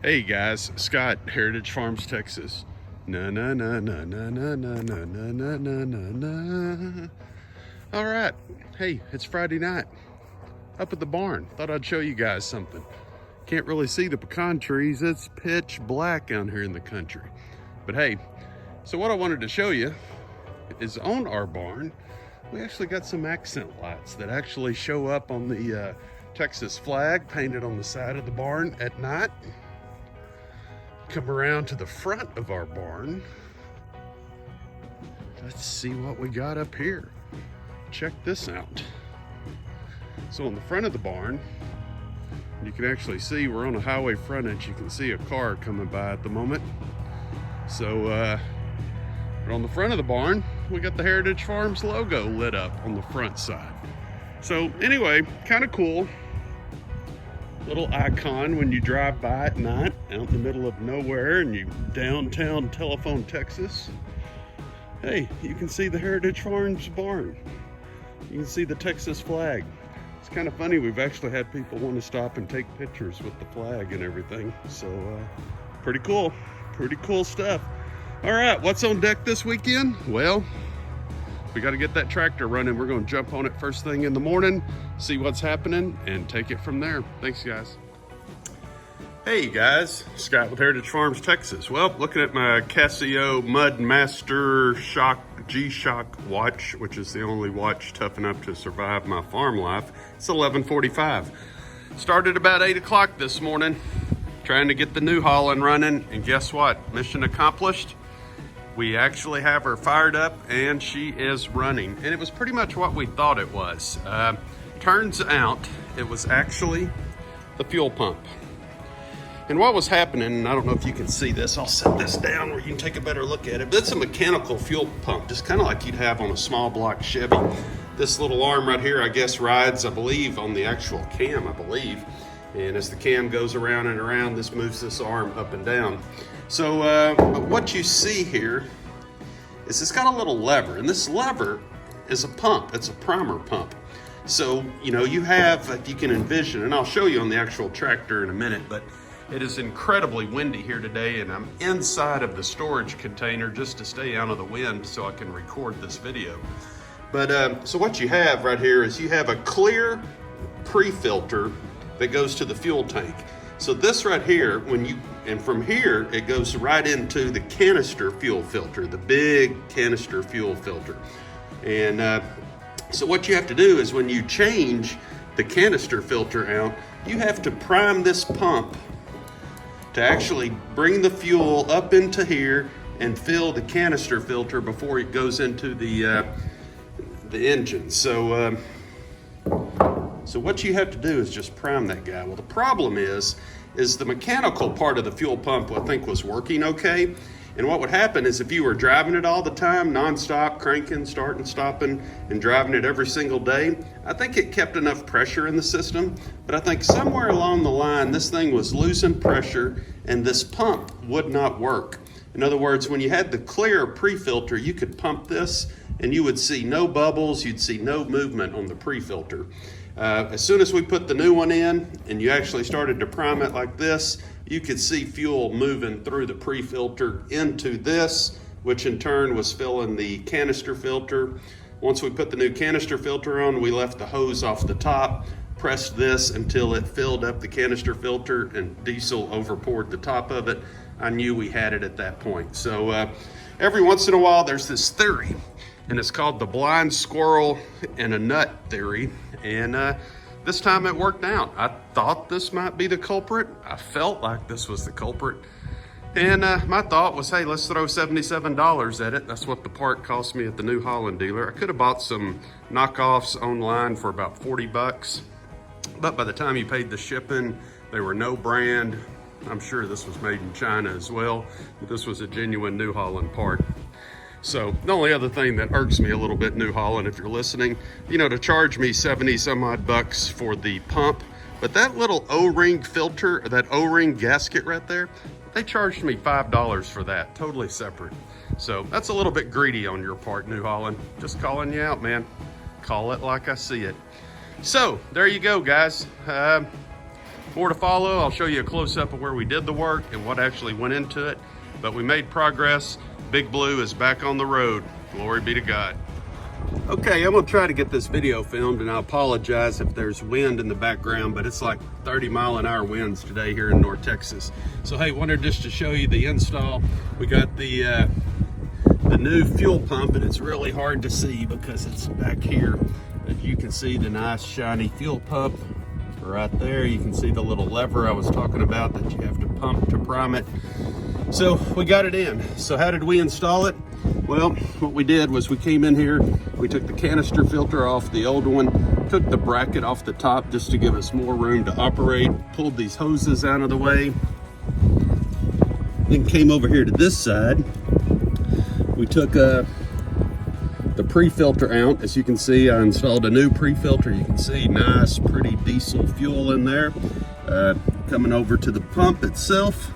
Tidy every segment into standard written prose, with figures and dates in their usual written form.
Hey guys, Scott, Heritage Farms, Texas. Na na na na na na na na na na na na. All right, hey, it's Friday night. Up at the barn, thought I'd show you guys something. Can't really see the pecan trees. It's pitch black out here in the country. But hey, so what I wanted to show you is on our barn, we actually got some accent lights that actually show up on the Texas flag painted on the side of the barn at night. Come around to the front of our barn. Let's see what we got up here. Check this out. So on the front of the barn, you can actually see we're on a highway frontage. You can see a car coming by at the moment. So but on the front of the barn, we got the Heritage Farms logo lit up on the front side. So anyway, kind of cool. Little icon when you drive by at night out in the middle of nowhere and you downtown Telephone, Texas. Hey, you can see the Heritage Farms barn. You can see the Texas flag. It's kind of funny, we've actually had people want to stop and take pictures with the flag and everything. So pretty cool stuff. All right, what's on deck this weekend? Well, we got to get that tractor running. We're going to jump on it first thing in the morning, see what's happening, and take it from there. Thanks, guys. Hey, guys. Scott with Heritage Farms, Texas. Well, looking at my Casio Mud Master G-Shock watch, which is the only watch tough enough to survive my farm life. It's 11:45. Started about 8 o'clock this morning, trying to get the New Holland running, and guess what? Mission accomplished. We actually have her fired up and she is running. And it was pretty much what we thought it was. Turns out it was actually the fuel pump. And what was happening, and I don't know if you can see this, I'll set this down where you can take a better look at it, but it's a mechanical fuel pump, just kind of like you'd have on a small block Chevy. This little arm right here, I guess, rides, I believe, on the actual cam, I believe. And as the cam goes around and around, this moves this arm up and down. So what you see here is it's got a little lever, and this lever is a pump. It's a primer pump. So, you know, you have, if you can envision, and I'll show you on the actual tractor in a minute, but it is incredibly windy here today, and I'm inside of the storage container just to stay out of the wind so I can record this video. But so what you have right here is you have a clear pre-filter that goes to the fuel tank. So this right here, and from here, it goes right into the canister fuel filter, the big canister fuel filter. And so what you have to do is when you change the canister filter out, you have to prime this pump to actually bring the fuel up into here and fill the canister filter before it goes into the engine. So what you have to do is just prime that guy. Well, the problem is the mechanical part of the fuel pump, I think, was working okay. And what would happen is if you were driving it all the time, nonstop, cranking, starting, stopping, and driving it every single day, I think it kept enough pressure in the system. But I think somewhere along the line, this thing was losing pressure and this pump would not work. In other words, when you had the clear pre-filter, you could pump this and you would see no bubbles, you'd see no movement on the pre-filter. As soon as we put the new one in and you actually started to prime it like this, you could see fuel moving through the pre-filter into this, which in turn was filling the canister filter. Once we put the new canister filter on, we left the hose off the top, pressed this until it filled up the canister filter and diesel overpoured the top of it. I knew we had it at that point. So every once in a while there's this theory, and it's called the blind squirrel in a nut theory. And this time it worked out. I thought this might be the culprit. I felt like this was the culprit. And my thought was, hey, let's throw $77 at it. That's what the part cost me at the New Holland dealer. I could have bought some knockoffs online for about 40 bucks. But by the time you paid the shipping, they were no brand. I'm sure this was made in China as well. But this was a genuine New Holland part. So the only other thing that irks me a little bit, New Holland, if you're listening, you know, to charge me 70 some odd bucks for the pump, but that little O-ring filter, that O-ring gasket right there, they charged me $5 for that, totally separate. So that's a little bit greedy on your part, New Holland. Just calling you out, man. Call it like I see it. So there you go, guys. more to follow. I'll show you a close-up of where we did the work and what actually went into it. But we made progress. Big Blue is back on the road. Glory be to God. Okay, I'm gonna try to get this video filmed, and I apologize if there's wind in the background, but it's like 30-mile-an-hour winds today here in North Texas. So hey, wanted just to show you the install. We got the new fuel pump, and it's really hard to see because it's back here. But you can see the nice shiny fuel pump right there. You can see the little lever I was talking about that you have to pump to prime it. So we got it in. So how did we install it? Well, what we did was we came in here, we took the canister filter off the old one, took the bracket off the top just to give us more room to operate, pulled these hoses out of the way, then came over here to this side. We took the pre-filter out. As you can see, I installed a new pre-filter. You can see nice, pretty diesel fuel in there. Coming over to the pump itself,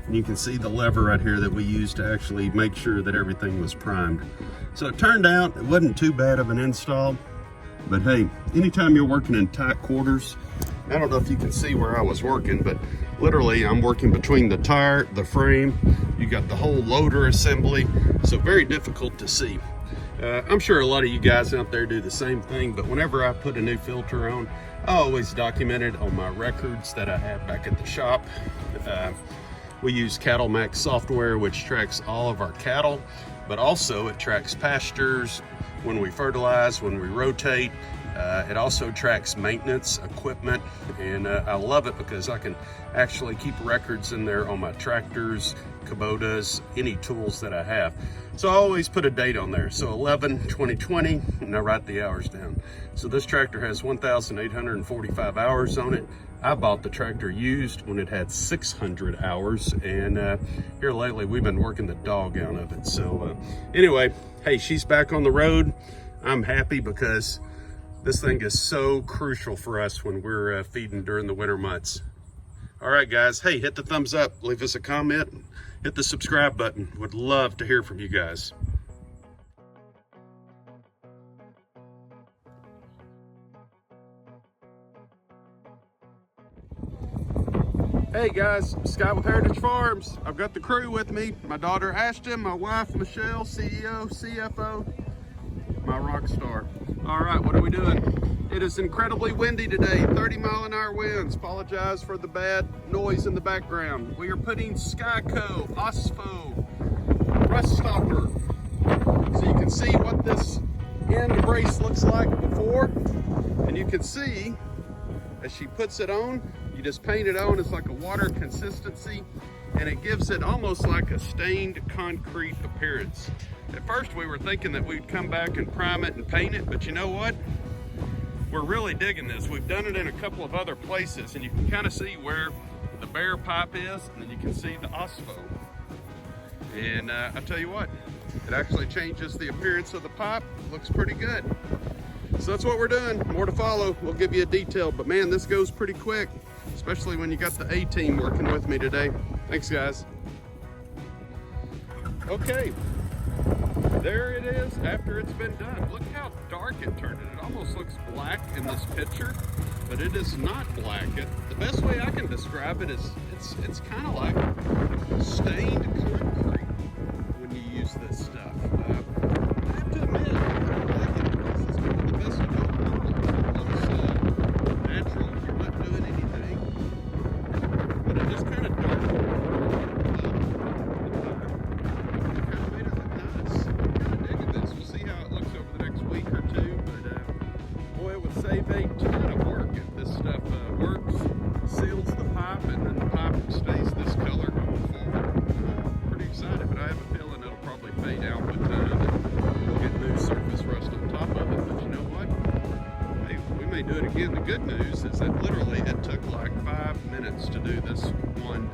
and you can see the lever right here that we used to actually make sure that everything was primed. So it turned out it wasn't too bad of an install, but hey, anytime you're working in tight quarters, I don't know if you can see where I was working, but literally I'm working between the tire, the frame, you got the whole loader assembly, so very difficult to see. I'm sure a lot of you guys out there do the same thing, but whenever I put a new filter on, I always document it on my records that I have back at the shop. We use Cattle Max software, which tracks all of our cattle, but also it tracks pastures, when we fertilize, when we rotate. It also tracks maintenance, equipment, and I love it because I can actually keep records in there on my tractors, Kubotas, any tools that I have. So I always put a date on there. So 11/2020, and I write the hours down. So this tractor has 1,845 hours on it. I bought the tractor used when it had 600 hours, and here lately we've been working the dog out of it. So anyway, hey, she's back on the road. I'm happy because this thing is so crucial for us when we're feeding during the winter months. All right, guys, hey, hit the thumbs up, leave us a comment, hit the subscribe button. Would love to hear from you guys. Hey guys, Scott with Heritage Farms. I've got the crew with me. My daughter Ashton, my wife Michelle, CEO, CFO, my rock star. All right, what are we doing? It is incredibly windy today, 30-mile-an-hour winds. Apologize for the bad noise in the background. We are putting Skyco, OSPHO Rust stopper. So you can see what this end brace looks like before, and you can see as she puts it on, you just paint it on. It's like a water consistency, and it gives it almost like a stained concrete appearance. At first we were thinking that we'd come back and prime it and paint it, but you know what? We're really digging this. We've done it in a couple of other places, and you can kind of see where the bare pipe is, and then you can see the OSPHO. And I tell you what, it actually changes the appearance of the pipe. Looks pretty good. So that's what we're doing. More to follow. We'll give you a detail, but man, this goes pretty quick, especially when you got the A-team working with me today. Thanks, guys. Okay, there it is after it's been done. Look how dark it turned. It almost looks black in this picture, but it is not black. The best way I can describe it is it's kind of like stained concrete when you use this stuff. I have to admit, I like it. This is kind of the best of both worlds. It looks natural. You're not doing anything, but it just kind of darkened. Save a ton of work if this stuff works, seals the pipe, and then the pipe stays this color going forward. Pretty excited, but I have a feeling it'll probably fade out with time and we'll get new surface rust on top of it. But you know what? Hey, we may do it again. The good news is that literally it took like 5 minutes to do this one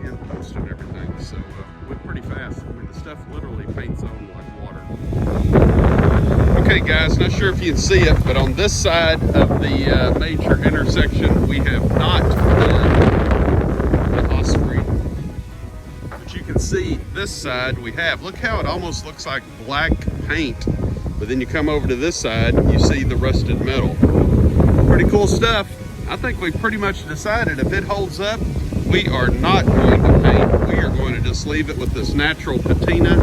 in post and everything. So it went pretty fast. I mean, the stuff literally paints on like water. Okay guys, not sure if you can see it, but on this side of the major intersection, we have not done the osprey. But you can see this side we have. Look how it almost looks like black paint. But then you come over to this side, you see the rusted metal. Pretty cool stuff. I think we've pretty much decided if it holds up, we are not going to paint. We are going to just leave it with this natural patina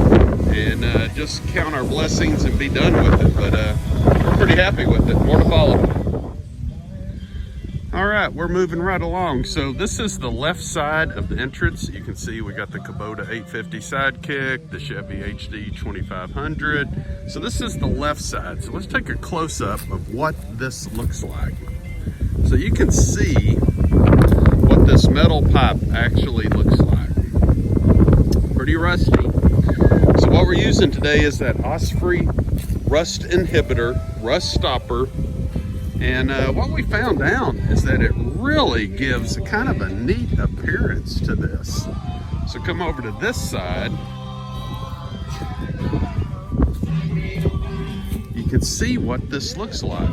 and just count our blessings and be done with it. But we're pretty happy with it. More to follow. All right, we're moving right along. So this is the left side of the entrance. You can see we got the Kubota 850 Sidekick, the Chevy HD 2500. So this is the left side. So let's take a close-up of what this looks like. So you can see what this metal pipe actually looks like. Pretty rusty. So what we're using today is that OSPHO Rust inhibitor, rust stopper. And what we found out is that it really gives a kind of a neat appearance to this. So come over to this side. You can see what this looks like.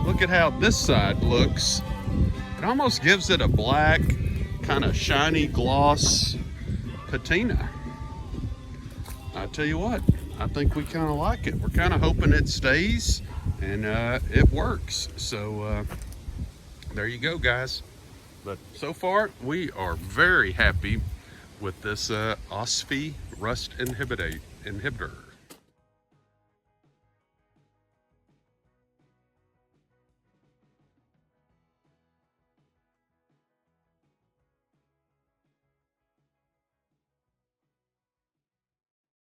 Look at how this side looks. It almost gives it a black, kind of shiny gloss patina. I tell you what, I think we kind of like it. We're kind of hoping it stays and it works. So there you go, guys. But so far, we are very happy with this OSPHO Rust inhibitor.